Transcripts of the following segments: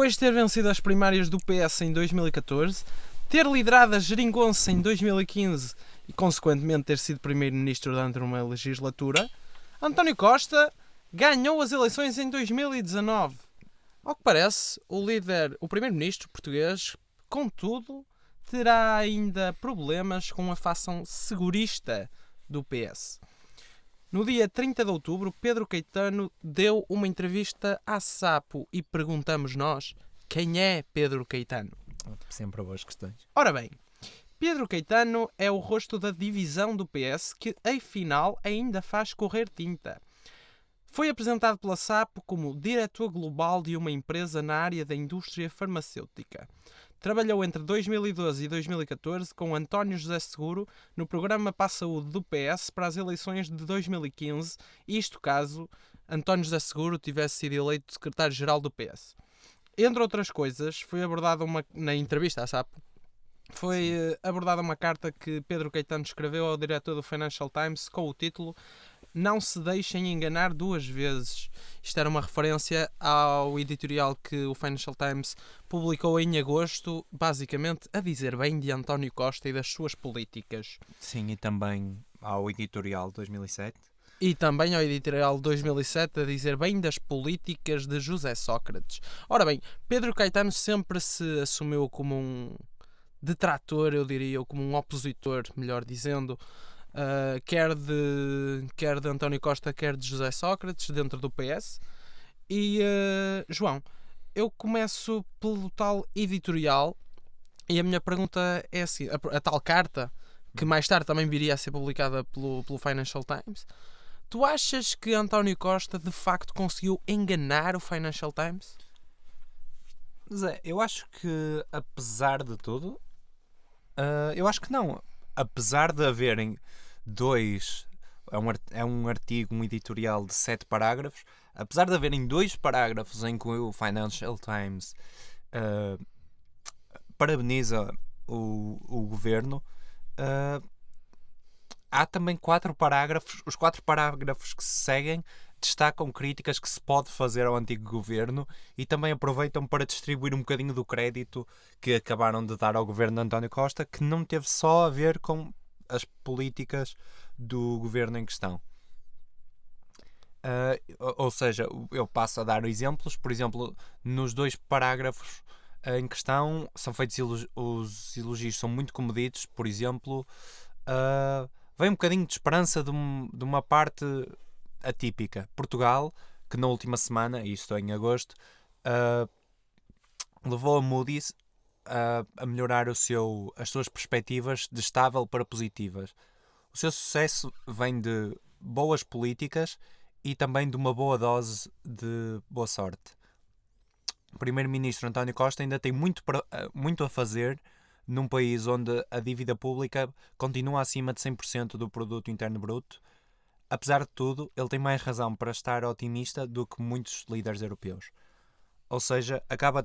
Depois de ter vencido as primárias do PS em 2014, ter liderado a Geringonça em 2015 e, consequentemente, ter sido primeiro-ministro durante uma legislatura, António Costa ganhou as eleições em 2019. Ao que parece, o primeiro-ministro português, contudo, terá ainda problemas com a facção segurista do PS. No dia 30 de outubro, Pedro Caetano deu uma entrevista à Sapo e perguntamos nós, quem é Pedro Caetano? Sempre boas questões. Ora bem, Pedro Caetano é o rosto da divisão do PS que, afinal, ainda faz correr tinta. Foi apresentado pela Sapo como diretor global de uma empresa na área da indústria farmacêutica. Trabalhou entre 2012 e 2014 com António José Seguro no programa Para a Saúde do PS para as eleições de 2015, isto caso António José Seguro tivesse sido eleito secretário-geral do PS. Entre outras coisas, foi abordada na entrevista à Sapo, foi abordada uma carta que Pedro Caetano escreveu ao diretor do Financial Times com o título "Não se deixem enganar duas vezes". Isto era uma referência ao editorial que o Financial Times publicou em agosto, basicamente a dizer bem de António Costa e das suas políticas. Sim, e também ao editorial de 2007. E também ao editorial de 2007 a dizer bem das políticas de José Sócrates. Ora bem, Pedro Caetano sempre se assumiu como um detrator, eu diria, ou como um opositor, melhor dizendo, quer de António Costa, quer de José Sócrates, dentro do PS. E, João, eu começo pelo tal editorial e a minha pergunta é assim, a tal carta, que mais tarde também viria a ser publicada pelo Financial Times, tu achas que António Costa de facto conseguiu enganar o Financial Times? Zé, eu acho que, apesar de tudo, eu acho que não. Apesar de haverem dois... É um artigo, um editorial de 7 parágrafos. Apesar de haverem 2 parágrafos em que o Financial Times parabeniza o governo, há também 4 parágrafos. Os 4 parágrafos que se seguem destacam críticas que se pode fazer ao antigo governo e também aproveitam para distribuir um bocadinho do crédito que acabaram de dar ao governo de António Costa, que não teve só a ver com as políticas do governo em questão. Ou seja, eu passo a dar exemplos. Por exemplo, nos 2 parágrafos em questão são feitos os elogios, são muito comedidos. Por exemplo, vem um bocadinho de esperança de uma parte atípica. Portugal, que na última semana, isto em agosto, levou a Moody's a melhorar as suas perspectivas de estável para positivas. O seu sucesso vem de boas políticas e também de uma boa dose de boa sorte. O primeiro-ministro António Costa ainda tem muito a fazer num país onde a dívida pública continua acima de 100% do produto interno bruto. Apesar de tudo, ele tem mais razão para estar otimista do que muitos líderes europeus. Ou seja, acaba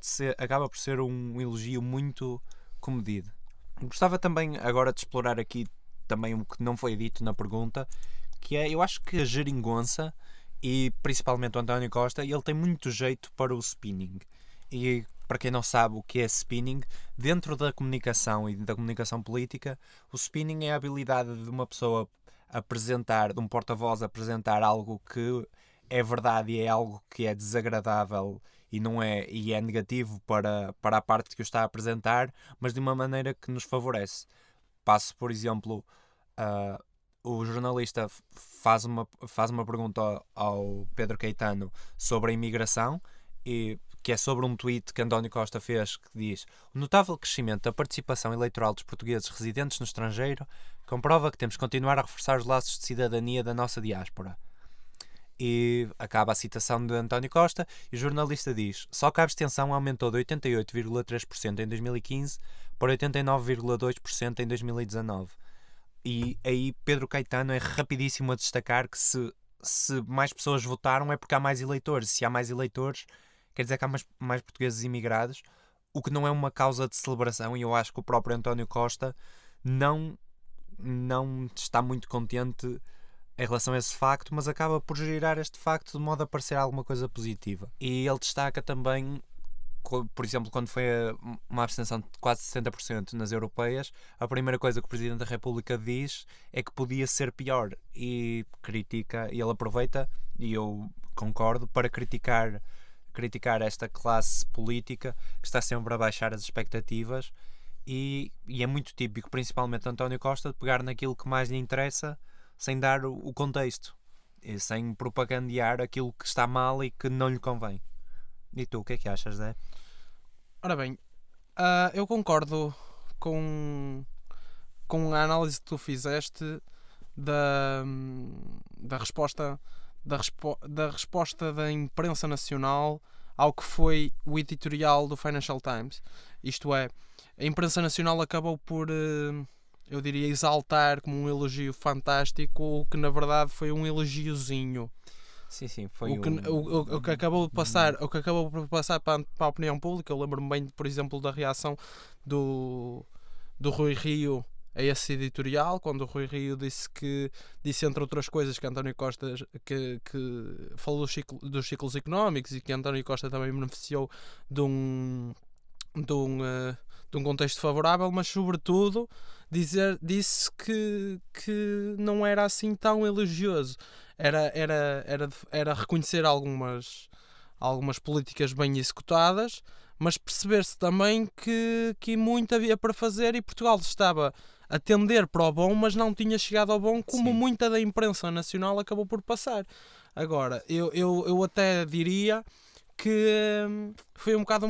por ser um elogio muito comedido. Gostava também agora de explorar aqui também o que não foi dito na pergunta, que é, eu acho que a Geringonça e principalmente o António Costa, ele tem muito jeito para o spinning. E para quem não sabe o que é spinning, dentro da comunicação e da comunicação política, o spinning é a habilidade de uma pessoa apresentar, de um porta-voz apresentar algo que é verdade e é algo que é desagradável e é negativo para a parte que o está a apresentar, mas de uma maneira que nos favorece. Passo, por exemplo, o jornalista faz uma pergunta ao Pedro Caetano sobre a imigração, que é sobre um tweet que António Costa fez, que diz: "O notável crescimento da participação eleitoral dos portugueses residentes no estrangeiro comprova que temos que continuar a reforçar os laços de cidadania da nossa diáspora." E acaba a citação de António Costa e o jornalista diz: "Só que a abstenção aumentou de 88,3% em 2015 para 89,2% em 2019. E aí Pedro Caetano é rapidíssimo a destacar que se mais pessoas votaram é porque há mais eleitores. Se há mais eleitores, quer dizer que há mais portugueses imigrados, o que não é uma causa de celebração, e eu acho que o próprio António Costa não está muito contente em relação a esse facto, mas acaba por girar este facto de modo a parecer alguma coisa positiva. E ele destaca também por exemplo, quando foi uma abstenção de quase 60% nas europeias, a primeira coisa que o Presidente da República diz é que podia ser pior, e critica, e ele aproveita, e eu concordo, para criticar esta classe política que está sempre a baixar as expectativas, e é muito típico, principalmente António Costa, de pegar naquilo que mais lhe interessa sem dar o contexto, e sem propagandear aquilo que está mal e que não lhe convém. E tu, o que é que achas, Zé? Ora bem, eu concordo com, com a análise que tu fizeste da, da resposta da resposta da imprensa nacional ao que foi o editorial do Financial Times. Isto é, a imprensa nacional acabou por, eu diria, exaltar como um elogio fantástico o que na verdade foi um elogiozinho. Sim, foi o que acabou de passar, o que acabou por passar para a opinião pública. Eu lembro-me bem, por exemplo, da reação do Rui Rio a esse editorial, quando o Rui Rio disse entre outras coisas que António Costa que falou dos ciclos económicos, e que António Costa também beneficiou de um contexto favorável, mas sobretudo disse que não era assim tão elogioso. Era reconhecer algumas políticas bem executadas, mas perceber-se também que muito havia para fazer, e Portugal estava a tender para o bom, mas não tinha chegado ao bom, como Sim. muita da imprensa nacional acabou por passar. Agora, eu até diria que foi um bocado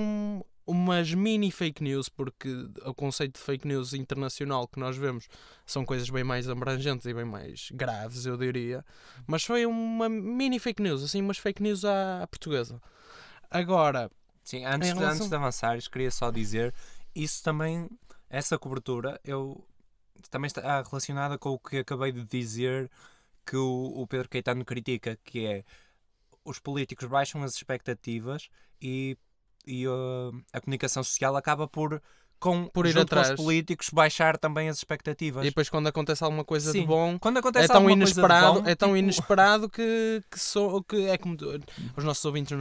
umas mini fake news, porque o conceito de fake news internacional que nós vemos são coisas bem mais abrangentes e bem mais graves, eu diria. Mas foi uma mini fake news, assim, umas fake news à portuguesa. Agora, sim, antes de avançares, queria só dizer, isso também, essa cobertura, também está relacionada com o que acabei de dizer, que o Pedro Caetano critica, que é: os políticos baixam as expectativas, e a comunicação social acaba por ir junto atrás com os políticos, baixar também as expectativas. E depois, quando acontece alguma coisa Sim, de bom, quando acontece é tão alguma inesperado, coisa de bom, inesperado que é como os nossos ouvintes não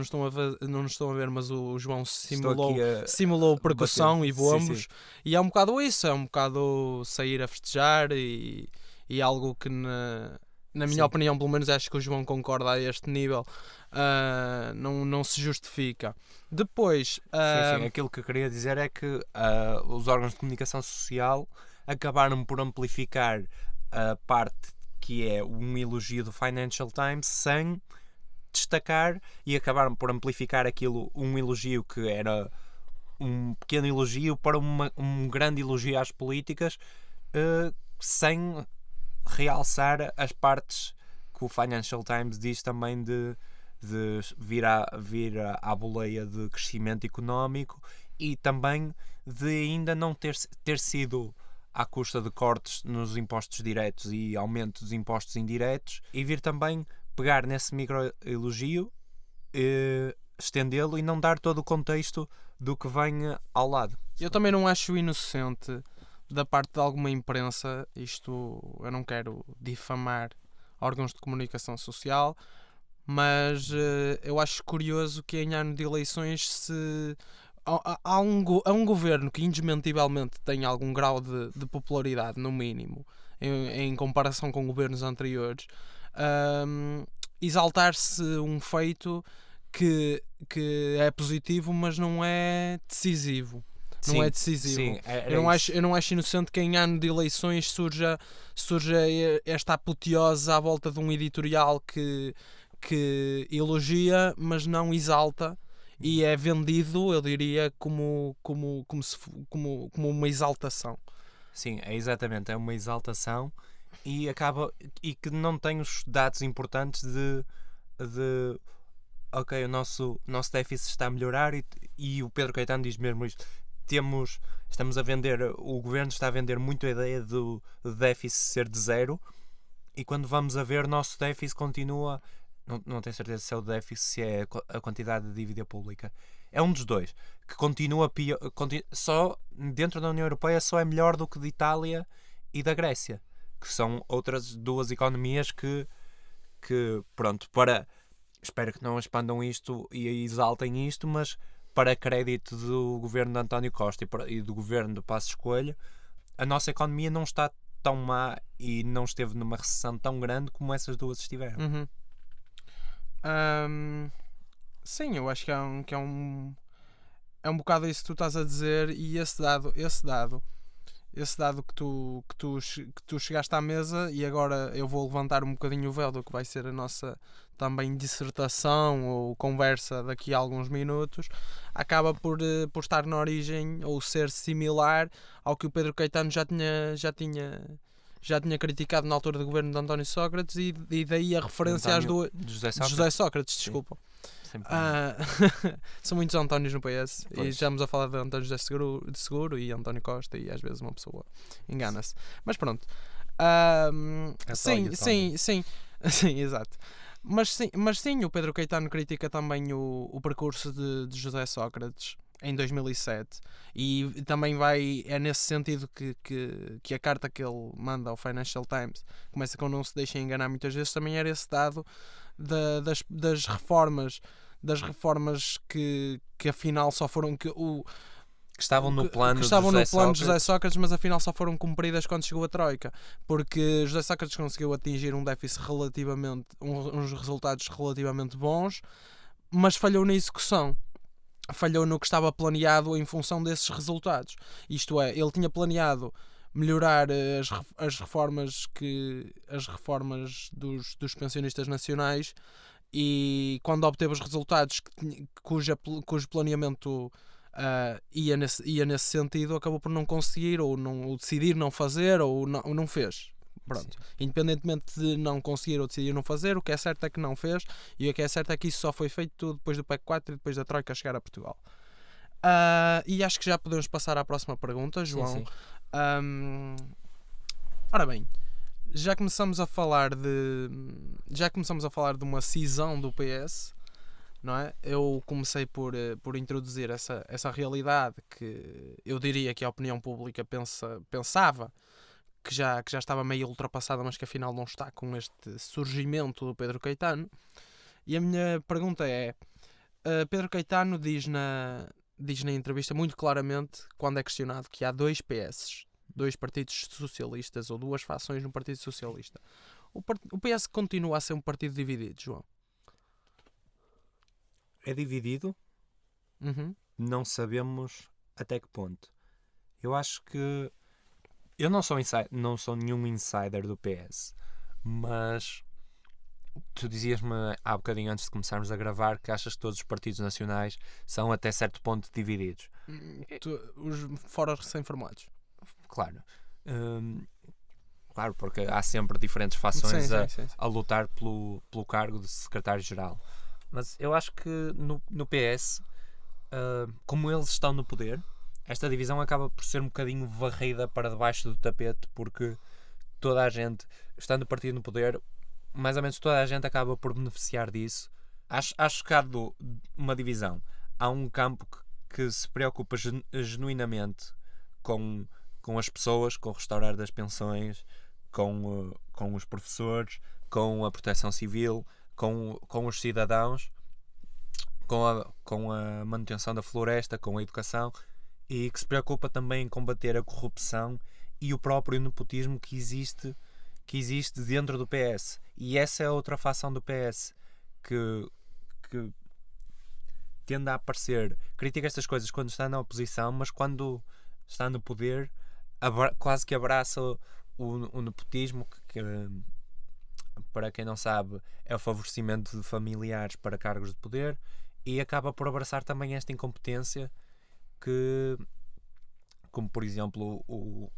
nos estão a ver, mas o João simulou percussão e bombos, sim. E é um bocado isso, é um bocado sair a festejar, e algo que na minha opinião, pelo menos acho que o João concorda a este nível, não se justifica. Depois, sim, aquilo que eu queria dizer é que os órgãos de comunicação social acabaram por amplificar a parte que é um elogio do Financial Times sem destacar, e acabaram por amplificar aquilo, um elogio que era um pequeno elogio, para um grande elogio às políticas, sem realçar as partes que o Financial Times diz também de vir à boleia de crescimento económico, e também de ainda não ter sido à custa de cortes nos impostos diretos e aumento dos impostos indiretos, e vir também pegar nesse micro-elogio, estendê-lo e não dar todo o contexto do que vem ao lado. Eu também não acho inocente da parte de alguma imprensa, isto eu não quero difamar órgãos de comunicação social, mas eu acho curioso que em ano de eleições há um governo que indesmentivelmente tem algum grau de popularidade, no mínimo, em comparação com governos anteriores, exaltar-se um feito que é positivo, mas não é decisivo. Não é decisivo. Sim, eu não acho inocente que em ano de eleições surja esta apoteose à volta de um editorial que elogia, mas não exalta, e é vendido, eu diria, como uma exaltação. Sim, exatamente, é uma exaltação, e que não tem os dados importantes de ok, o nosso déficit está a melhorar, e o Pedro Caetano diz mesmo isto: estamos a vender, o governo está a vender muito a ideia do déficit ser de zero, e quando vamos a ver, o nosso déficit continua, não tenho certeza se é o déficit, se é a quantidade de dívida pública, é um dos dois, que continua pior, só dentro da União Europeia só é melhor do que de Itália e da Grécia, que são outras duas economias que pronto, espero que não expandam isto e exaltem isto, mas para crédito do governo de António Costa e do governo do Passos Coelho, a nossa economia não está tão má e não esteve numa recessão tão grande como essas duas estiveram. Uhum. Sim, eu acho que é um bocado isso que tu estás a dizer, e esse dado que tu chegaste à mesa, e agora eu vou levantar um bocadinho o véu do que vai ser a nossa também dissertação ou conversa daqui a alguns minutos, acaba por estar na origem ou ser similar ao que o Pedro Caetano já tinha criticado na altura do governo de António Sócrates, e daí a referência às duas De José de Sócrates. José Sócrates, desculpa. Sempre. São muitos Antónios no PS, e Pois. já estamos a falar de António José de Seguro e António Costa, e às vezes uma pessoa engana-se. Mas pronto. Sim, exato. Mas sim, o Pedro Caetano critica também o percurso de José Sócrates em 2007, e também é nesse sentido que a carta que ele manda ao Financial Times começa com "não se deixem enganar", muitas vezes também era esse dado das reformas que afinal só foram Que estavam no plano, de José Sócrates, mas afinal só foram cumpridas quando chegou a Troika, porque José Sócrates conseguiu atingir um déficit uns resultados relativamente bons, mas falhou na execução, falhou no que estava planeado em função desses resultados. Isto é, ele tinha planeado melhorar as reformas dos pensionistas nacionais, e quando obteve os resultados cujo planeamento ia nesse sentido, acabou por não conseguir, ou decidir não fazer, ou não fez. Pronto. Independentemente de não conseguir ou decidir não fazer, o que é certo é que não fez, e o que é certo é que isso só foi feito depois do PEC 4 e depois da Troika chegar a Portugal. E acho que já podemos passar à próxima pergunta, João. Sim. Ora bem, já começamos a falar de uma cisão do PS, não é? Eu comecei por introduzir essa realidade que eu diria que a opinião pública pensava que já estava meio ultrapassada, mas que afinal não está, com este surgimento do Pedro Caetano. E a minha pergunta é: Pedro Caetano diz na entrevista muito claramente, quando é questionado, que há dois PS, dois partidos socialistas, ou duas fações no Partido Socialista. O PS continua a ser um partido dividido, João? É dividido. Uhum. Não sabemos até que ponto. Eu acho que eu não sou nenhum insider do PS, mas tu dizias-me há bocadinho antes de começarmos a gravar que achas que todos os partidos nacionais são até certo ponto divididos. Fora recém-formados. Claro. Claro, porque há sempre diferentes fações a lutar pelo cargo de secretário-geral. Mas eu acho que no PS, como eles estão no poder, esta divisão acaba por ser um bocadinho varrida para debaixo do tapete, porque toda a gente, estando o partido no poder, mais ou menos toda a gente acaba por beneficiar disso. Acho que há uma divisão. Há um campo que se preocupa genuinamente com as pessoas, com o restaurar das pensões, com os professores, com a proteção civil, com os cidadãos, com a manutenção da floresta, com a educação, e que se preocupa também em combater a corrupção e o próprio nepotismo que existe dentro do PS. E essa é outra fação do PS que tende a aparecer, critica estas coisas quando está na oposição, mas quando está no poder quase que abraça o nepotismo, que para quem não sabe é o favorecimento de familiares para cargos de poder, e acaba por abraçar também esta incompetência que, como por exemplo o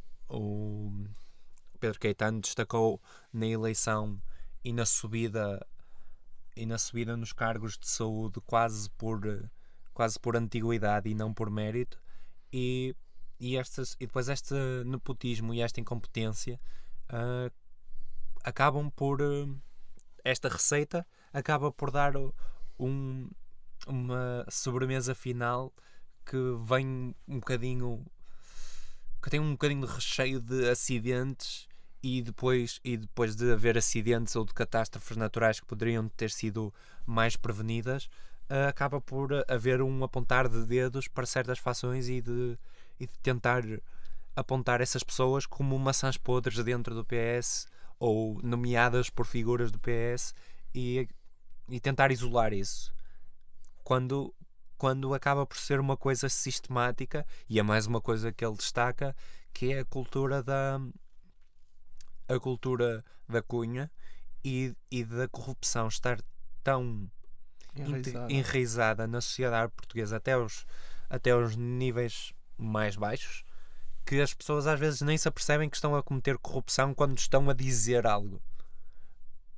Pedro Caetano destacou na eleição e na subida nos cargos de saúde quase por antiguidade e não por mérito, e depois este nepotismo e esta incompetência acabam por esta receita acaba por dar uma sobremesa final que vem que tem um bocadinho de recheio de acidentes, e depois de haver acidentes ou de catástrofes naturais que poderiam ter sido mais prevenidas, acaba por haver um apontar de dedos para certas fações e de tentar apontar essas pessoas como maçãs podres dentro do PS ou nomeadas por figuras do PS e tentar isolar isso. Quando acaba por ser uma coisa sistemática, e é mais uma coisa que ele destaca, que é a cultura da cunha e da corrupção estar tão enraizada na sociedade portuguesa até os níveis mais baixos, que as pessoas às vezes nem se apercebem que estão a cometer corrupção quando estão a dizer algo.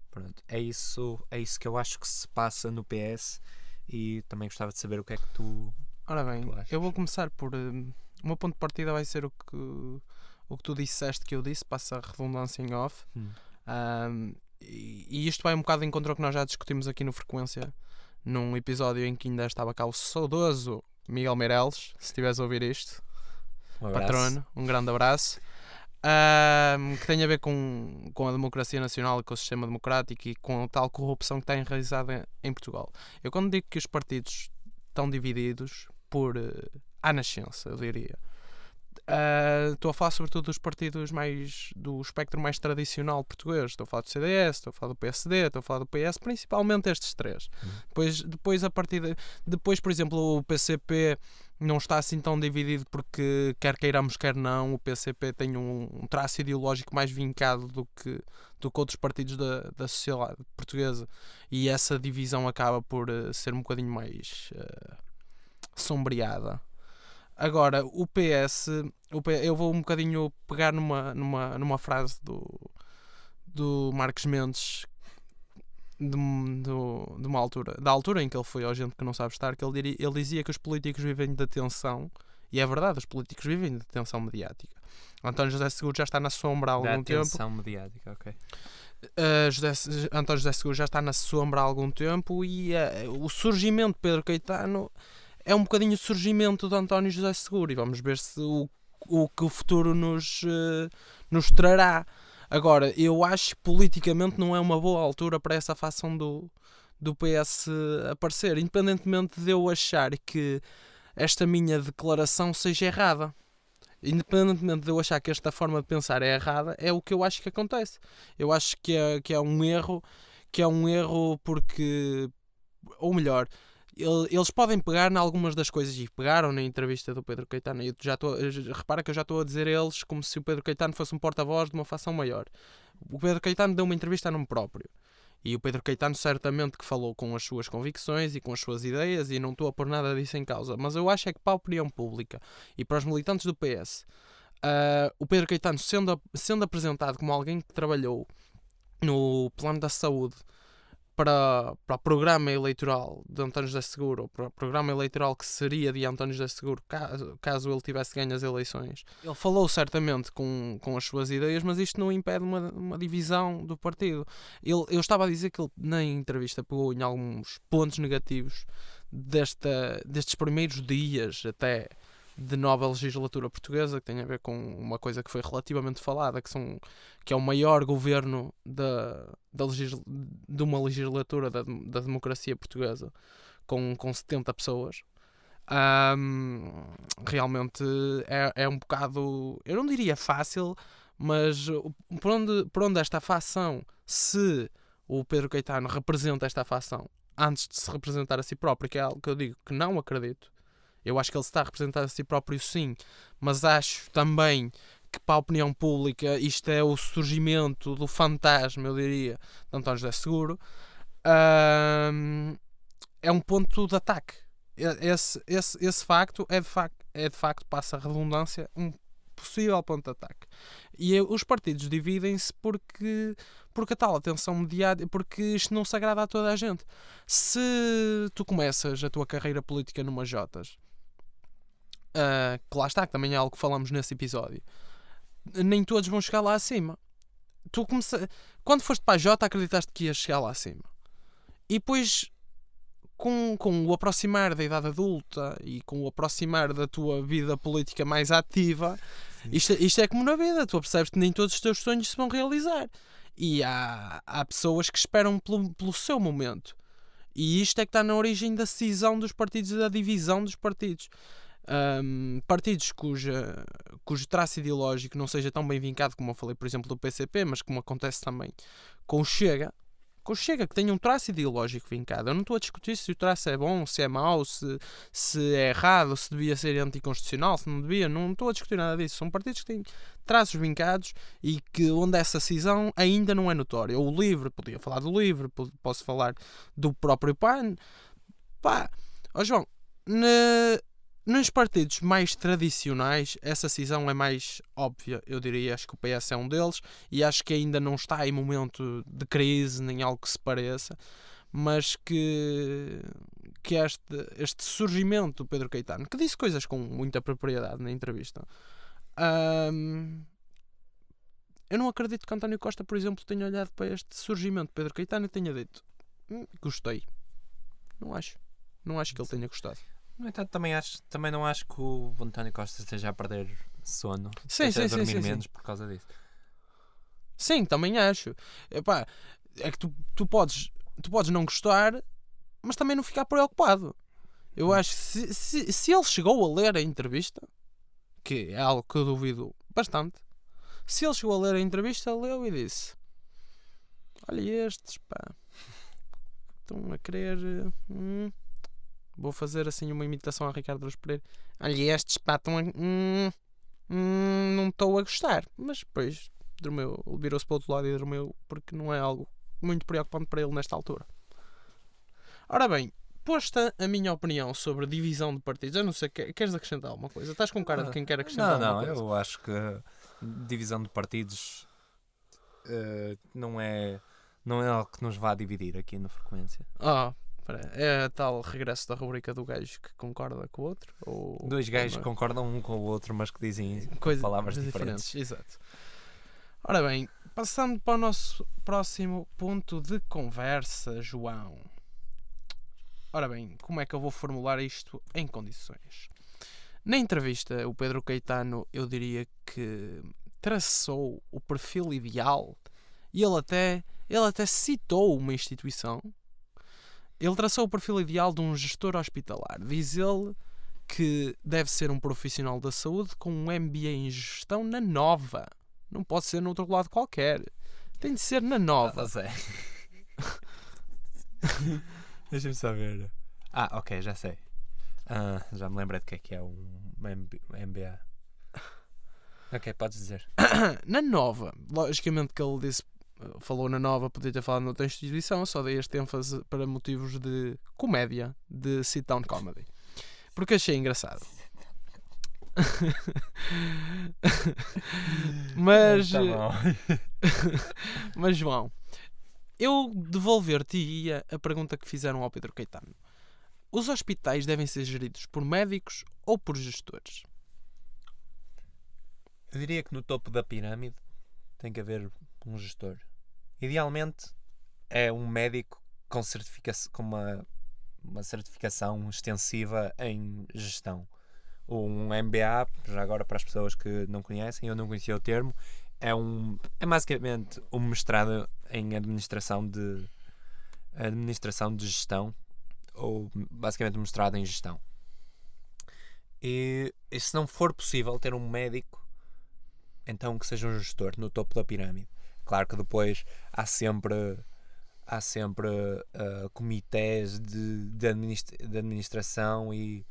Pronto, é isso que eu acho que se passa no PS, e também gostava de saber o que é que tu... Ora bem, eu vou começar por... o meu ponto de partida vai ser o que tu disseste que eu disse, passa a redundância em off. E isto vai um bocado de encontro ao que nós já discutimos aqui no Frequência, num episódio em que ainda estava cá o saudoso Miguel Meireles, se estiveres a ouvir isto, patrono, um grande abraço. Que tem a ver com a democracia nacional e com o sistema democrático e com a tal corrupção que está enraizada em Portugal. Eu, quando digo que os partidos estão divididos à nascença, eu diria, estou a falar sobretudo dos partidos do espectro mais tradicional português. Estou a falar do CDS, estou a falar do PSD, estou a falar do PS, principalmente estes três. Depois depois, por exemplo, o PCP não está assim tão dividido, porque quer queiramos, quer não, o PCP tem um traço ideológico mais vincado do que outros partidos da sociedade portuguesa, e essa divisão acaba por ser um bocadinho mais sombreada. Agora, o PS, eu vou um bocadinho pegar numa frase do Marcos Mendes, da altura em que ele foi ao Gente que Não Sabe Estar, que ele dizia que os políticos vivem de atenção, e é verdade, os políticos vivem de atenção mediática. António José Seguro já está na sombra há algum tempo. Atenção mediática, ok. António José Seguro já está na sombra há algum tempo, e o surgimento de Pedro Caetano é um bocadinho o surgimento de António José Seguro, e vamos ver o que o futuro nos trará. Agora, eu acho que politicamente não é uma boa altura para essa facção do PS aparecer, independentemente de eu achar que esta minha declaração seja errada. Independentemente de eu achar que esta forma de pensar é errada, é o que eu acho que acontece. Eu acho que é um erro, porque, ou melhor, eles podem pegar em algumas das coisas, e pegaram na entrevista do Pedro Caetano. Repara que eu já estou a dizer eles como se o Pedro Caetano fosse um porta-voz de uma facção maior. O Pedro Caetano deu uma entrevista a nome próprio, e o Pedro Caetano certamente que falou com as suas convicções e com as suas ideias, e não estou a pôr nada disso em causa, mas eu acho é que para a opinião pública e para os militantes do PS, o Pedro Caetano sendo apresentado como alguém que trabalhou no plano da saúde para o programa eleitoral de António José Seguro, ou para o programa eleitoral que seria de António José Seguro caso ele tivesse ganho as eleições. Ele falou certamente com as suas ideias, mas isto não impede uma divisão do partido. Eu estava a dizer que ele, na entrevista, pegou em alguns pontos negativos destes primeiros dias até de nova legislatura portuguesa, que tem a ver com uma coisa que foi relativamente falada, que é o maior governo de uma legislatura da democracia portuguesa, com 70 pessoas. Realmente é um bocado, eu não diria fácil, mas por onde esta facção, se o Pedro Caetano representa esta facção antes de se representar a si próprio, que é algo que eu digo que não acredito. Eu acho que ele se está a representar a si próprio, sim, mas acho também que para a opinião pública isto é o surgimento do fantasma, eu diria, de António José Seguro. É um ponto de ataque. Esse facto é de facto, passa a redundância, um possível ponto de ataque. E os partidos dividem-se porque a tal atenção mediática, porque isto não se agrada a toda a gente. Se tu começas a tua carreira política numa Jotas, que lá está, que também é algo que falamos nesse episódio, nem todos vão chegar lá acima. Quando foste para a Jota, acreditaste que ias chegar lá acima, e depois com o aproximar da idade adulta e com o aproximar da tua vida política mais ativa, isto é como na vida, tu percebes que nem todos os teus sonhos se vão realizar, e há pessoas que esperam pelo seu momento. E isto é que está na origem da cisão dos partidos e da divisão dos partidos. Partidos cujo traço ideológico não seja tão bem vincado como eu falei, por exemplo, do PCP, mas como acontece também com o Chega, que tem um traço ideológico vincado. Eu não estou a discutir se o traço é bom, se é mau, se é errado, se devia ser anticonstitucional, se não devia. Não estou a discutir nada disso. São partidos que têm traços vincados e que onde essa cisão ainda não é notória. O LIVRE, podia falar do LIVRE, posso falar do próprio PAN. Pá, João, nos partidos mais tradicionais, essa cisão é mais óbvia, eu diria. Acho que o PS é um deles e acho que ainda não está em momento de crise, nem algo que se pareça, mas que este surgimento do Pedro Caetano, que disse coisas com muita propriedade na entrevista, eu não acredito que António Costa, por exemplo, tenha olhado para este surgimento de Pedro Caetano e tenha dito gostei. Não acho que ele tenha gostado. No entanto, também não acho que o António Costa esteja a perder sono. Sim, esteja sim, a dormir sim, menos por causa disso. Sim, também acho. Epá, é que tu podes não gostar, mas também não ficar preocupado. Eu acho que se ele chegou a ler a entrevista, que é algo que eu duvido bastante, se ele chegou a ler a entrevista, leu e disse: olha estes, pá, estão a querer... Vou fazer assim uma imitação a Ricardo Araújo Pereira. Olha estes, pá, estão a... não estou a gostar. Mas depois dormiu, ele virou-se para o outro lado e dormiu, porque não é algo muito preocupante para ele nesta altura. Ora bem, posta a minha opinião sobre divisão de partidos, eu não sei, queres acrescentar alguma coisa? Estás com cara de quem quer acrescentar alguma coisa? Não, eu acho que divisão de partidos não é algo que nos vá dividir aqui na Frequência. É tal regresso da rubrica do gajo que concorda com o outro? Ou... Dois gajos que concordam um com o outro, mas que dizem palavras diferentes. Exato. Ora bem, passando para o nosso próximo ponto de conversa, João. Ora bem, como é que eu vou formular isto em condições? Na entrevista, o Pedro Caetano, eu diria que traçou o perfil ideal e ele até citou uma instituição. Ele traçou o perfil ideal de um gestor hospitalar. Diz ele que deve ser um profissional da saúde com um MBA em gestão na Nova. Não pode ser no outro lado qualquer. Tem de ser na Nova. Deixa-me saber. Ok, já sei. Já me lembrei de que é um MBA. Ok, podes dizer. Na Nova. Logicamente que ele disse... Falou na Nova, podia ter falado noutra instituição, só dei este ênfase para motivos de comédia, de sit-down comedy. Porque achei engraçado. Mas, mas João, eu devolver-te a pergunta que fizeram ao Pedro Caetano. Os hospitais devem ser geridos por médicos ou por gestores? Eu diria que no topo da pirâmide tem que haver um gestor. Idealmente é um médico com uma certificação extensiva em gestão. Um MBA, já agora para as pessoas que não conhecem, eu não conhecia o termo, é basicamente um mestrado em administração de gestão, ou basicamente um mestrado em gestão. E se não for possível ter um médico, então que seja um gestor no topo da pirâmide. Claro que depois há sempre comitês de administração e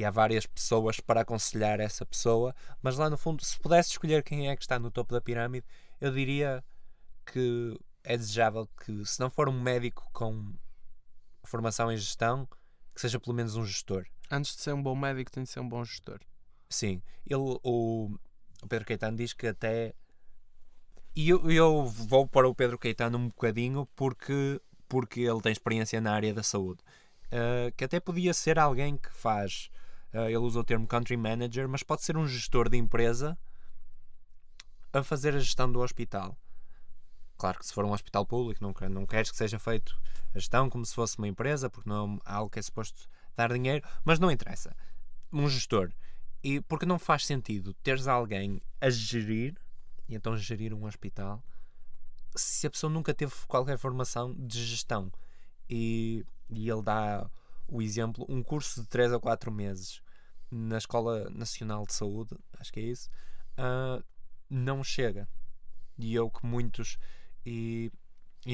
há várias pessoas para aconselhar essa pessoa, mas lá no fundo, se pudesse escolher quem é que está no topo da pirâmide, eu diria que é desejável que, se não for um médico com formação em gestão, que seja pelo menos um gestor. Antes de ser um bom médico, tem de ser um bom gestor. Sim, o Pedro Caetano diz que até... E eu vou para o Pedro Caetano um bocadinho porque ele tem experiência na área da saúde. Que até podia ser alguém que faz... ele usa o termo country manager, mas pode ser um gestor de empresa a fazer a gestão do hospital. Claro que se for um hospital público não queres que seja feito a gestão como se fosse uma empresa, porque não é algo que é suposto dar dinheiro, mas não interessa. Um gestor. E porque não faz sentido teres alguém a gerir, e então gerir um hospital, se a pessoa nunca teve qualquer formação de gestão. E e ele dá o exemplo, um curso de 3 a 4 meses na Escola Nacional de Saúde, acho que é isso, não chega. E eu que muitos... E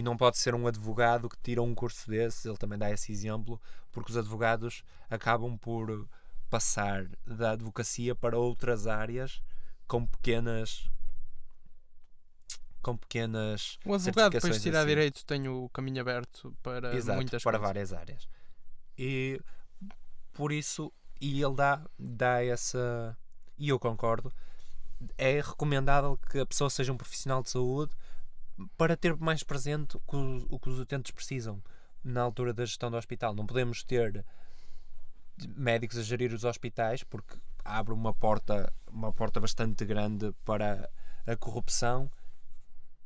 não pode ser um advogado que tira um curso desses, ele também dá esse exemplo, porque os advogados acabam por passar da advocacia para outras áreas com pequenas O advogado, depois de certificações tirar assim. direito, tem o caminho aberto para Exato, muitas para coisas. várias áreas. E por isso, e ele dá essa... E eu concordo, é recomendável que a pessoa seja um profissional de saúde para ter mais presente o que os utentes precisam na altura da gestão do hospital. Não podemos ter médicos a gerir os hospitais, porque abre uma porta bastante grande para a corrupção.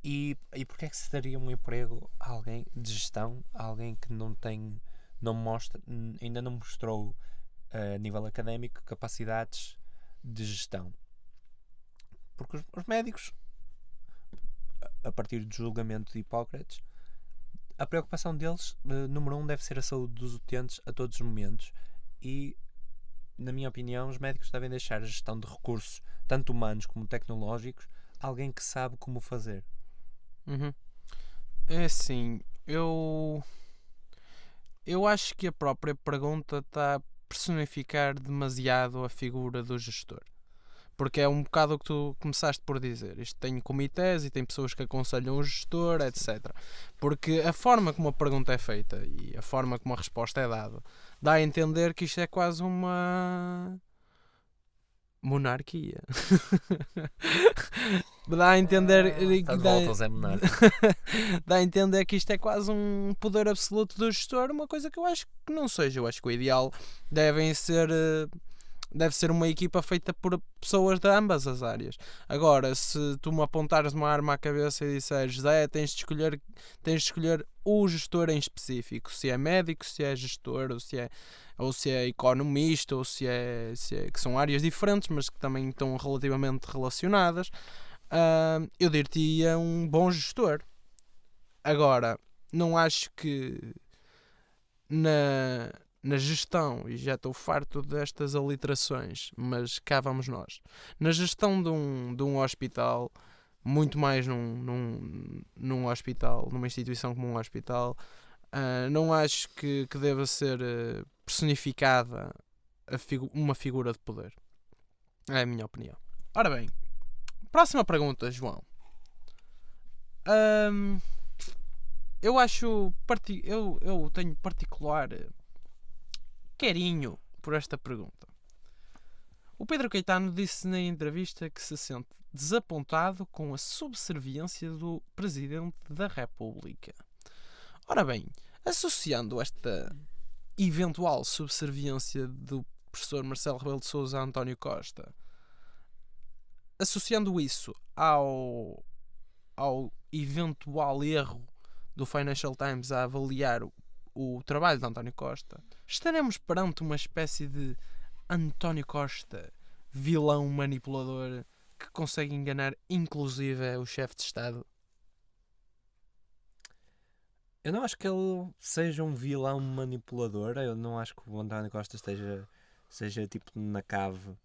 E porque é que se daria um emprego a alguém de gestão, a alguém que ainda não mostrou a nível académico capacidades de gestão? Porque os médicos, a partir do julgamento de Hipócrates, a preocupação deles, número 1, deve ser a saúde dos utentes a todos os momentos. E, na minha opinião, os médicos devem deixar a gestão de recursos, tanto humanos como tecnológicos, a alguém que sabe como fazer. É assim, eu acho que a própria pergunta está a personificar demasiado a figura do gestor. Porque é um bocado o que tu começaste por dizer. Isto tem comitês e tem pessoas que aconselham o gestor, etc. Porque a forma como a pergunta é feita e a forma como a resposta é dada dá a entender que isto é quase uma monarquia. Dá a entender Está de volta ao Zé Monarca. dá a entender que isto é quase um poder absoluto do gestor, uma coisa que eu acho que não seja. Eu acho que o ideal deve ser uma equipa feita por pessoas de ambas as áreas. Agora, se tu me apontares uma arma à cabeça e disseres, Zé, tens de escolher o gestor em específico, se é médico, se é gestor, ou se é economista, ou se é que são áreas diferentes, mas que também estão relativamente relacionadas, eu diria um bom gestor. Agora, não acho que na gestão, e já estou farto destas aliterações, mas cá vamos nós, na gestão de um hospital, muito mais num hospital, numa instituição como um hospital, não acho que deva ser personificada uma figura de poder. É a minha opinião. Ora bem, próxima pergunta, João. Eu acho eu tenho particular carinho por esta pergunta. O Pedro Caetano disse na entrevista que se sente desapontado com a subserviência do Presidente da República. Ora bem, associando esta eventual subserviência do professor Marcelo Rebelo de Sousa a António Costa, associando isso ao eventual erro do Financial Times a avaliar o trabalho de António Costa, estaremos perante uma espécie de António Costa, vilão manipulador que consegue enganar inclusive o chefe de Estado? Eu não acho que ele seja um vilão manipulador. Eu não acho que o António Costa seja tipo na cave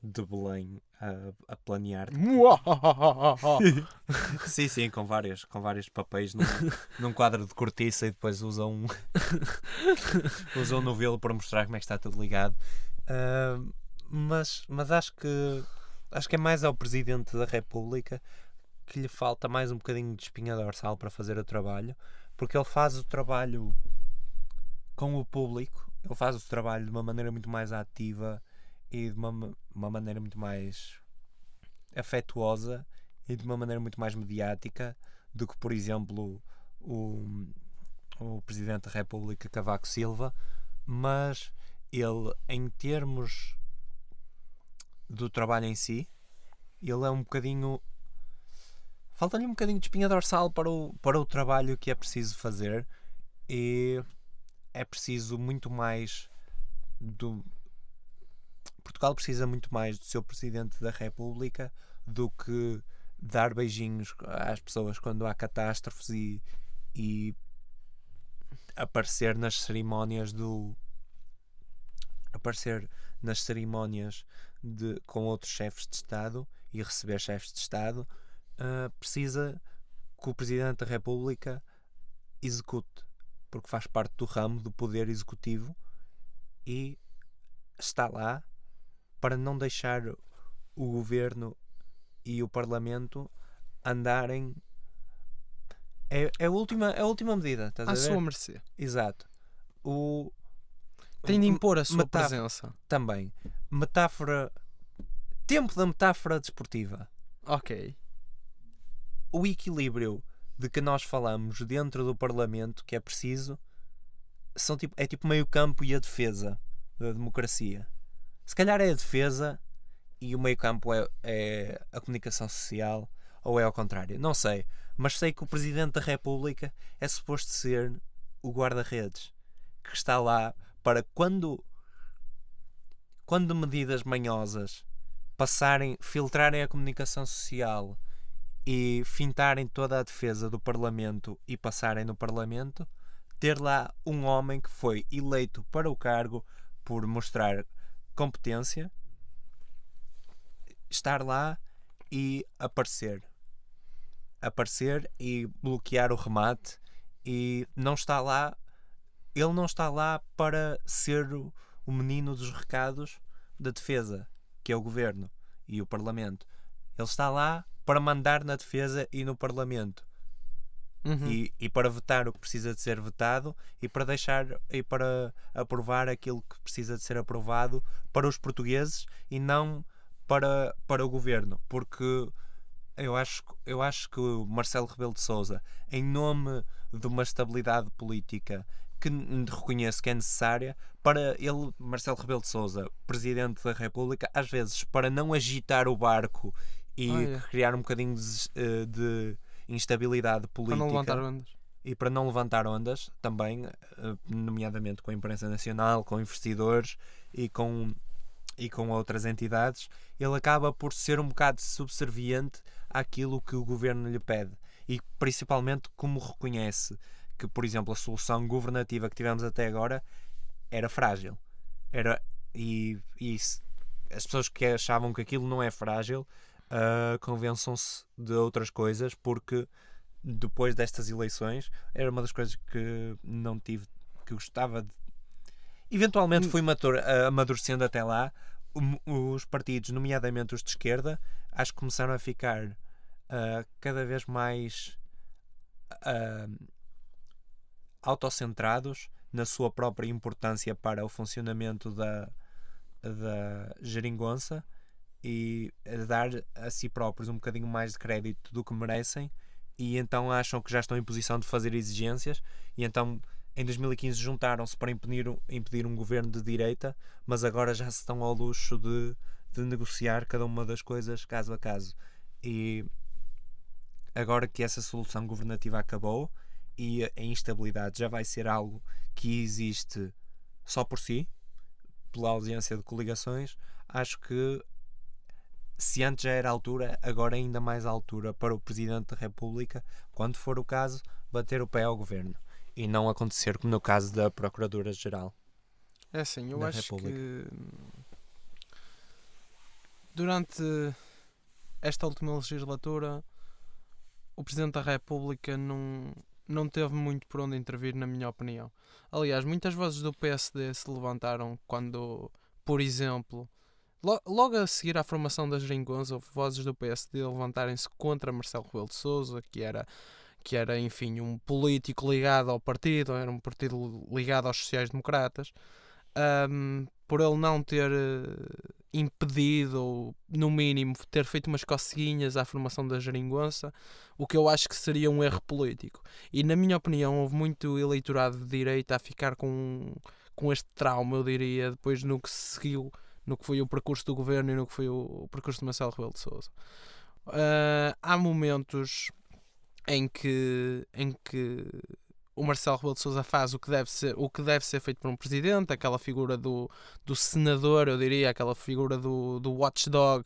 de Belém a planear. Sim, com vários papéis num quadro de cortiça e depois usam um novelo para mostrar como é que está tudo ligado. Mas acho que é mais ao Presidente da República que lhe falta mais um bocadinho de espinha dorsal para fazer o trabalho, porque ele faz o trabalho com o público, ele faz o trabalho de uma maneira muito mais ativa e de uma maneira muito mais afetuosa e de uma maneira muito mais mediática do que, por exemplo, o Presidente da República, Cavaco Silva. Mas ele, em termos do trabalho em si, ele é um bocadinho... falta-lhe um bocadinho de espinha dorsal para o trabalho que é preciso fazer, e é preciso muito mais Portugal precisa muito mais do seu Presidente da República do que dar beijinhos às pessoas quando há catástrofes e aparecer nas cerimónias com outros chefes de Estado e receber chefes de Estado, precisa que o Presidente da República execute, porque faz parte do ramo do poder executivo e está lá para não deixar o governo e o Parlamento andarem. É a última medida, estás a À ver? sua mercê. Exato. Tem de impor a sua metáfora- presença. Também. Tempo da metáfora desportiva. Ok. O equilíbrio de que nós falamos dentro do Parlamento, que é preciso, é tipo meio campo e a defesa da democracia. Se calhar é a defesa e o meio campo é a comunicação social, ou é ao contrário, não sei. Mas sei que o Presidente da República é suposto ser o guarda-redes, que está lá para quando medidas manhosas filtrarem a comunicação social e fintarem toda a defesa do Parlamento e passarem no Parlamento, ter lá um homem que foi eleito para o cargo por mostrar competência, estar lá e aparecer e bloquear o remate, e ele não está lá para ser o menino dos recados da defesa, que é o governo e o Parlamento. Ele está lá para mandar na defesa e no Parlamento. E para vetar o que precisa de ser vetado e para aprovar aquilo que precisa de ser aprovado para os portugueses e não para o governo, porque eu acho que o Marcelo Rebelo de Sousa, em nome de uma estabilidade política que reconheço que é necessária, para ele, Marcelo Rebelo de Sousa, Presidente da República, às vezes, para não agitar o barco e criar um bocadinho de instabilidade política, Para não levantar ondas. E para não levantar ondas também, nomeadamente com a imprensa nacional, com investidores e com outras entidades, ele acaba por ser um bocado subserviente àquilo que o governo lhe pede, e principalmente como reconhece que, por exemplo, a solução governativa que tivemos até agora era frágil, e as pessoas que achavam que aquilo não é frágil convençam-se de outras coisas, porque depois destas eleições era uma das coisas que não tive, que gostava de. Eventualmente fui amadurecendo até lá. Os partidos, nomeadamente os de esquerda, acho que começaram a ficar cada vez mais autocentrados na sua própria importância para o funcionamento da geringonça, e a dar a si próprios um bocadinho mais de crédito do que merecem, e então acham que já estão em posição de fazer exigências, e então em 2015 juntaram-se para impedir um governo de direita, mas agora já se estão ao luxo de negociar cada uma das coisas caso a caso. E agora que essa solução governativa acabou e a instabilidade já vai ser algo que existe só por si, pela ausência de coligações, acho que se antes já era a altura, agora é ainda mais a altura para o Presidente da República, quando for o caso, bater o pé ao governo e não acontecer como no caso da Procuradora-Geral. É assim, eu acho que durante esta última legislatura o Presidente da República não teve muito por onde intervir, na minha opinião. Aliás, muitas vozes do PSD se levantaram quando, por exemplo, logo a seguir à formação da geringonça, houve vozes do PSD levantarem-se contra Marcelo Rebelo de Sousa, que era, enfim, um político ligado ao partido, era um partido ligado aos sociais-democratas, por ele não ter impedido, ou no mínimo ter feito umas coceguinhas à formação da geringonça, o que eu acho que seria um erro político. E na minha opinião houve muito eleitorado de direita a ficar com este trauma, eu diria, depois no que se seguiu, no que foi o percurso do governo e no que foi o percurso de Marcelo Rebelo de Sousa. Há momentos em que o Marcelo Rebelo de Sousa faz o que deve ser feito por um presidente, aquela figura do senador, eu diria, aquela figura do watchdog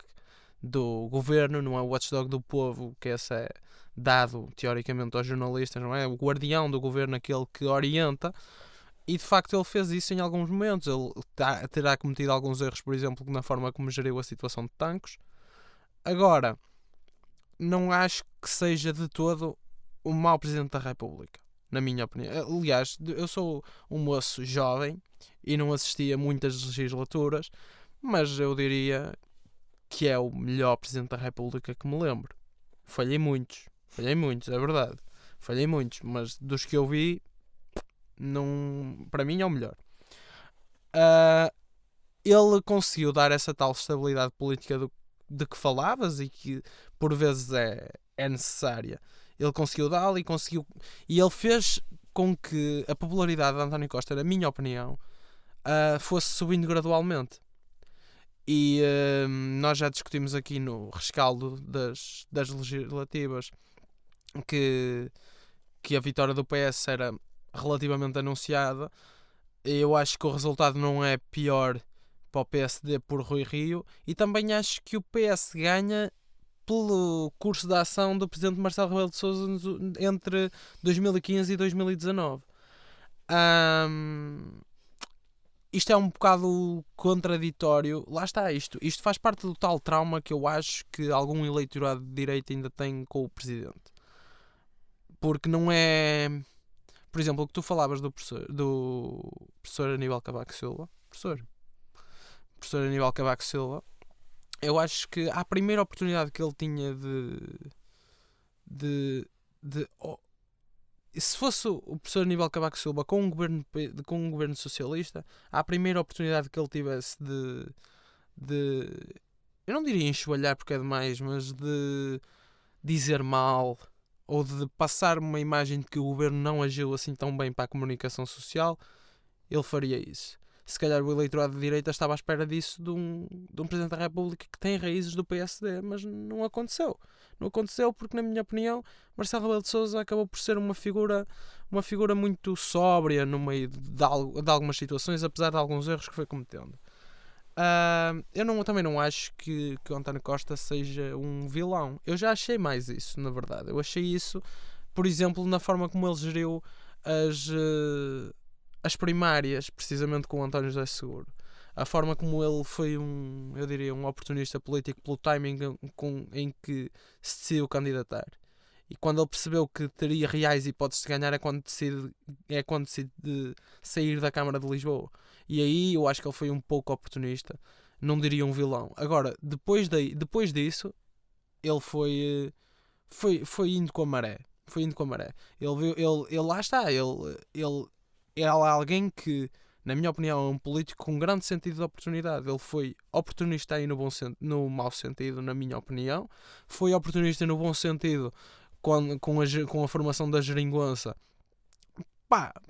do governo, não é o watchdog do povo, que essa dado teoricamente aos jornalistas, não é? O guardião do governo, aquele que orienta, e de facto ele fez isso em alguns momentos. Ele terá cometido alguns erros, por exemplo, na forma como geriu a situação de Tancos. Agora, não acho que seja de todo um mau Presidente da República, na minha opinião. Aliás, eu sou um moço jovem e não assisti a muitas legislaturas, mas eu diria que é o melhor Presidente da República que me lembro. Falhei muitos, é verdade. Falhei muitos, mas dos que eu vi, não, para mim é o melhor. Ele conseguiu dar essa tal estabilidade política de que falavas e que por vezes é necessária. Ele conseguiu dar e ele fez com que a popularidade de António Costa, na minha opinião, fosse subindo gradualmente. E nós já discutimos aqui no rescaldo das legislativas que a vitória do PS era relativamente anunciada. Eu acho que o resultado não é pior para o PSD por Rui Rio, e também acho que o PS ganha pelo curso de ação do Presidente Marcelo Rebelo de Sousa entre 2015 e 2019. Isto é um bocado contraditório. Lá está, isto faz parte do tal trauma que eu acho que algum eleitorado de direita ainda tem com o Presidente. Porque não é... Por exemplo, o que tu falavas do professor Aníbal Cavaco Silva. Professor Aníbal Cavaco Silva, eu acho que a primeira oportunidade que ele tinha se fosse o professor Aníbal Cavaco Silva com um governo socialista, a primeira oportunidade que ele tivesse de eu não diria enxovalhar porque é demais, mas de dizer mal ou de passar uma imagem de que o governo não agiu assim tão bem para a comunicação social, ele faria isso. Se calhar o eleitorado de direita estava à espera disso de um Presidente da República que tem raízes do PSD, mas não aconteceu. Não aconteceu porque, na minha opinião, Marcelo Rebelo de Sousa acabou por ser uma figura muito sóbria no meio de algumas situações, apesar de alguns erros que foi cometendo. Eu também não acho que o António Costa seja um vilão. Eu já achei mais isso, na verdade. Eu achei isso, por exemplo, na forma como ele geriu as primárias, precisamente com o António José Seguro. A forma como ele foi um oportunista político pelo timing em que se decidiu candidatar. E quando ele percebeu que teria reais hipóteses de ganhar é quando decide de sair da Câmara de Lisboa. E aí eu acho que ele foi um pouco oportunista, não diria um vilão. Agora, depois disso, ele foi indo com a maré. Ele lá está, ele é alguém que, na minha opinião, é um político com grande sentido de oportunidade. Ele foi oportunista aí no mau sentido, na minha opinião. Foi oportunista no bom sentido com a formação da geringonça.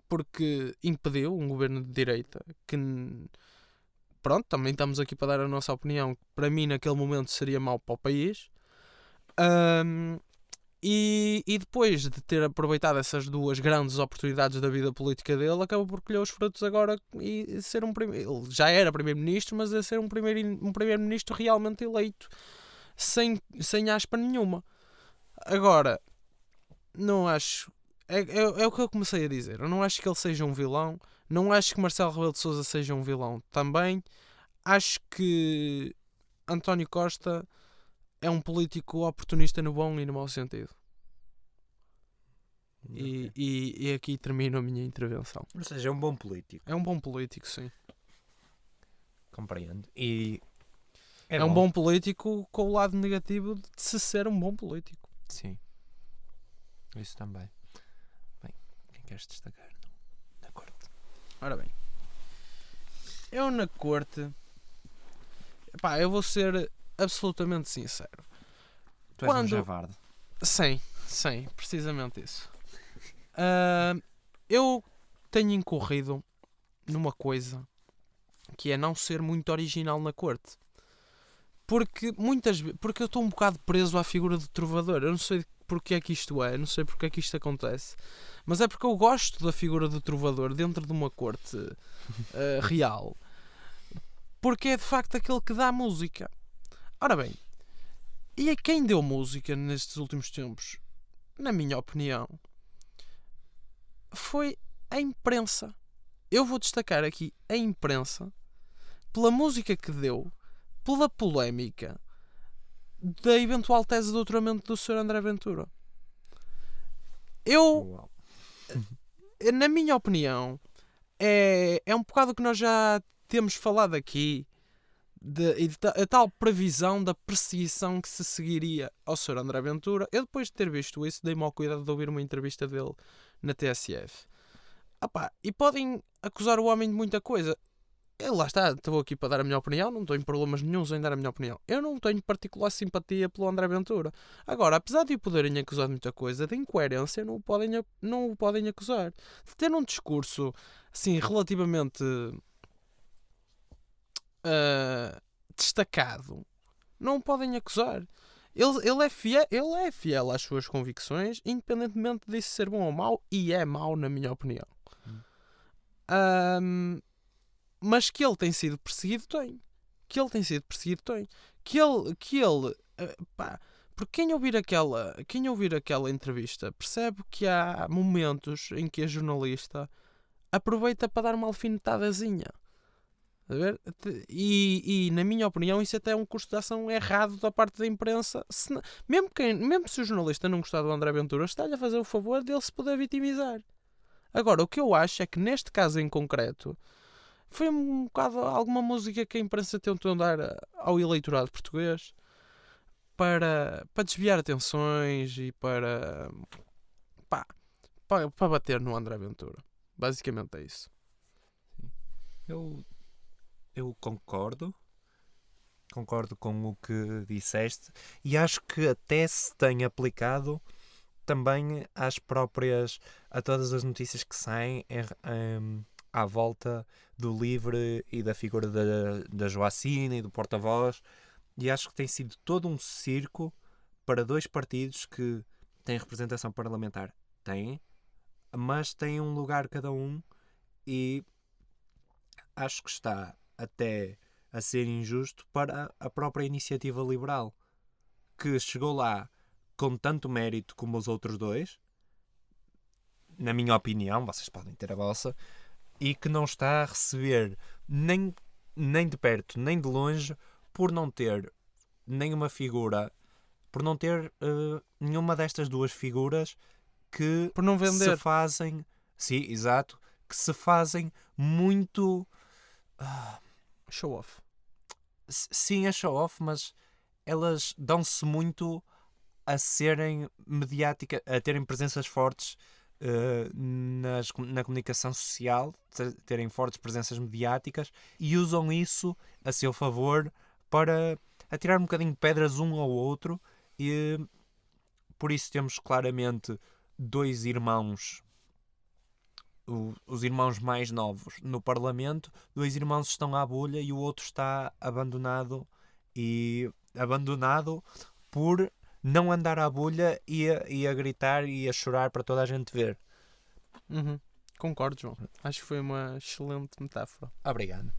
Porque impediu um governo de direita que... Pronto, também estamos aqui para dar a nossa opinião. Para mim, naquele momento, seria mau para o país. E depois de ter aproveitado essas duas grandes oportunidades da vida política dele, acabou por colher os frutos agora e ser ele já era primeiro-ministro, mas a ser um primeiro-ministro realmente eleito, sem aspa nenhuma. Agora, não acho... É o que eu comecei a dizer. Eu não acho que ele seja um vilão. Não acho que Marcelo Rebelo de Sousa seja um vilão também. Acho que António Costa é um político oportunista no bom e no mau sentido. E aqui termino a minha intervenção. Ou seja, é um bom político. É um bom político, sim. Compreendo. E é um bom político com o lado negativo de se ser um bom político. Sim. Isso também. Bem, quem queres destacar na corte? Ora bem. Eu na corte... eu vou ser absolutamente sincero. Tu és um javarde. Sim, precisamente isso. Eu tenho incorrido numa coisa que é não ser muito original na corte. Porque eu estou um bocado preso à figura do trovador. Eu não sei porque é que isto é, não sei porque é que isto acontece, mas é porque eu gosto da figura do trovador dentro de uma corte real, porque é de facto aquele que dá música. Ora bem, e a quem deu música nestes últimos tempos? na minha opinião, foi a imprensa. Eu vou destacar aqui a imprensa pela música que deu, pela polémica da eventual tese de doutoramento do Sr. André Ventura. Uau. Na minha opinião, é um bocado o que nós já temos falado aqui, a tal previsão da perseguição que se seguiria ao Sr. André Ventura. Eu, depois de ter visto isso, dei-me ao cuidado de ouvir uma entrevista dele na TSF. E podem acusar o homem de muita coisa. Lá está, estou aqui para dar a minha opinião, não estou em problemas nenhuns em dar a minha opinião. Eu não tenho particular simpatia pelo André Ventura. Agora, apesar de o poderem acusar de muita coisa, de incoerência não o podem acusar. De ter um discurso assim relativamente destacado, não o podem acusar. Ele é fiel às suas convicções, independentemente disso ser bom ou mau, e é mau na minha opinião. Mas que ele tem sido perseguido, tem. Porque quem ouvir aquela entrevista percebe que há momentos em que a jornalista aproveita para dar uma alfinetadazinha. A ver? E na minha opinião isso até é um curso de ação errado da parte da imprensa. Mesmo se o jornalista não gostar do André Ventura, está-lhe a fazer o favor dele se poder vitimizar. Agora, o que eu acho é que neste caso em concreto foi um bocado alguma música que a imprensa tentou dar ao eleitorado português para desviar atenções e para bater no André Ventura. Basicamente é isso. Eu concordo com o que disseste e acho que até se tem aplicado também a todas as notícias que saem à volta do LIVRE e da figura da Joacine e do porta-voz, e acho que tem sido todo um circo para dois partidos que têm representação parlamentar. Mas têm um lugar cada um, e acho que está até a ser injusto para a própria iniciativa liberal, que chegou lá com tanto mérito como os outros dois, na minha opinião, vocês podem ter a vossa, e que não está a receber nem de perto nem de longe por não ter nenhuma figura, por não ter nenhuma destas duas figuras que por não vender. Se fazem, sim, exato, que se fazem muito show off. Sim, é show off, mas elas dão-se muito a serem mediáticas, a terem presenças fortes na comunicação social, terem fortes presenças mediáticas, e usam isso a seu favor para atirar um bocadinho de pedras um ao outro, e por isso temos claramente dois irmãos, os irmãos mais novos no Parlamento. Dois irmãos estão à bolha e o outro está abandonado por não andar à bolha e a gritar e a chorar para toda a gente ver. Concordo, João. Acho que foi uma excelente metáfora. Obrigado.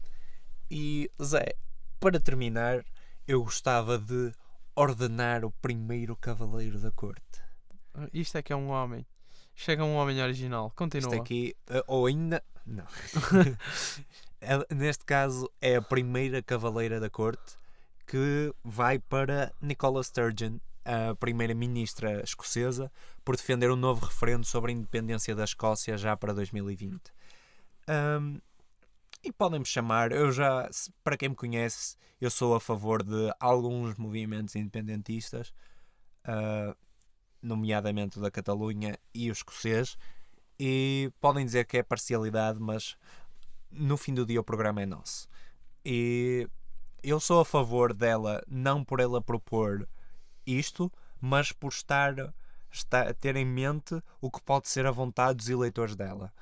E Zé, para terminar, eu gostava de ordenar o primeiro cavaleiro da corte. Isto é que é um homem. Chega um homem original. Continua. Isto aqui, ou ainda... Não. Neste caso, é a primeira cavaleira da corte, que vai para Nicola Sturgeon, a primeira-ministra escocesa, por defender um novo referendo sobre a independência da Escócia já para 2020. E podem-me chamar, para quem me conhece, eu sou a favor de alguns movimentos independentistas, nomeadamente da Catalunha e o escocês, e podem dizer que é parcialidade, mas no fim do dia o programa é nosso. E eu sou a favor dela, não por ela propor isto, mas por ter em mente o que pode ser a vontade dos eleitores dela.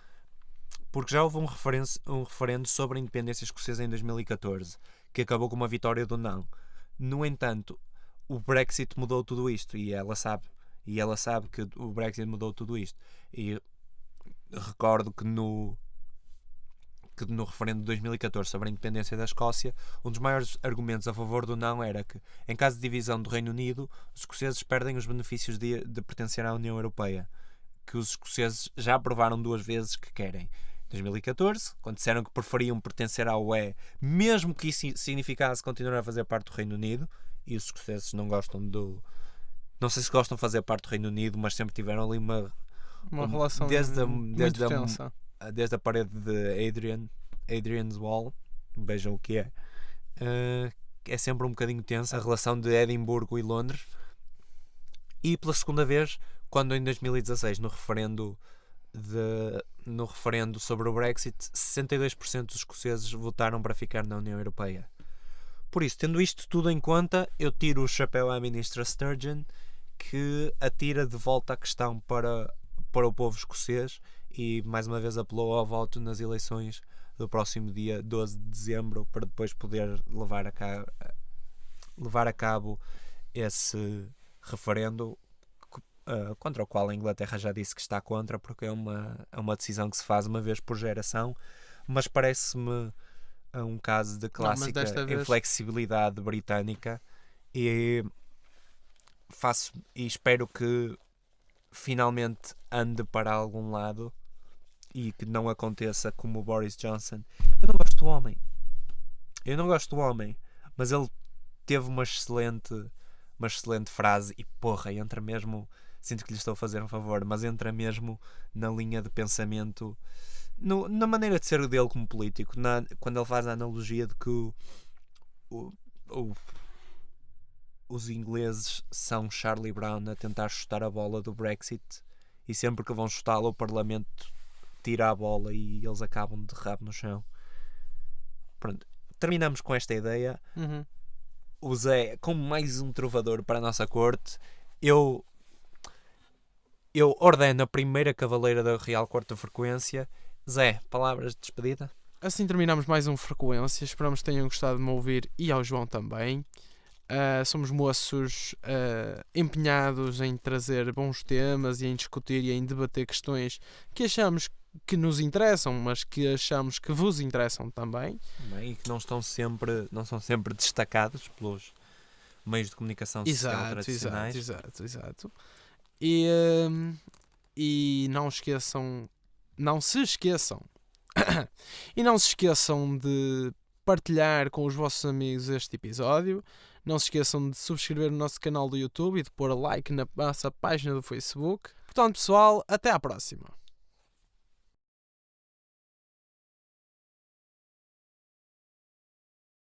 Porque já houve um referendo sobre a independência escocesa em 2014, que acabou com uma vitória do não. No entanto, o Brexit mudou tudo isto, e ela sabe que o Brexit mudou tudo isto. E recordo que que no referendo de 2014 sobre a independência da Escócia, um dos maiores argumentos a favor do não era que, em caso de divisão do Reino Unido, os escoceses perdem os benefícios de pertencer à União Europeia, que os escoceses já aprovaram 2 vezes que querem. Em 2014, quando disseram que preferiam pertencer à UE, mesmo que isso significasse continuar a fazer parte do Reino Unido, e os escoceses não gostam do... Não sei se gostam de fazer parte do Reino Unido, mas sempre tiveram ali uma relação muito tensa. Desde a parede de Adrian's Wall, vejam o que é. É sempre um bocadinho tensa a relação de Edimburgo e Londres. E pela segunda vez, quando em 2016, no referendo sobre o Brexit, 62% dos escoceses votaram para ficar na União Europeia. Por isso, tendo isto tudo em conta, eu tiro o chapéu à ministra Sturgeon, que atira de volta a questão para o povo escocês e mais uma vez apelou ao voto nas eleições do próximo dia 12 de dezembro para depois poder levar a cabo esse referendo contra o qual a Inglaterra já disse que está contra, porque é uma decisão que se faz uma vez por geração, mas parece-me um caso de clássica inflexibilidade britânica e espero que finalmente ande para algum lado e que não aconteça como o Boris Johnson. Eu não gosto do homem, mas ele teve uma excelente frase e porra, entra mesmo, sinto que lhe estou a fazer um favor, mas entra mesmo na linha de pensamento, na maneira de ser dele como político, quando ele faz a analogia de que os ingleses são Charlie Brown a tentar chutar a bola do Brexit e sempre que vão chutá-la o Parlamento tira a bola e eles acabam de rabo no chão. Pronto, terminamos com esta ideia. O Zé, como mais um trovador para a nossa corte, eu ordeno a primeira cavaleira da Real Corte da Frequência. Zé, palavras de despedida? Assim terminamos mais um Frequência. Esperamos que tenham gostado de me ouvir e ao João também. Somos moços empenhados em trazer bons temas e em discutir e em debater questões que achamos que nos interessam, mas que achamos que vos interessam também. E que não são sempre destacados pelos meios de comunicação social tradicionais. Exato. E não se esqueçam e não se esqueçam de partilhar com os vossos amigos este episódio. Não se esqueçam de subscrever o nosso canal do YouTube e de pôr like na nossa página do Facebook. Portanto, pessoal, até à próxima.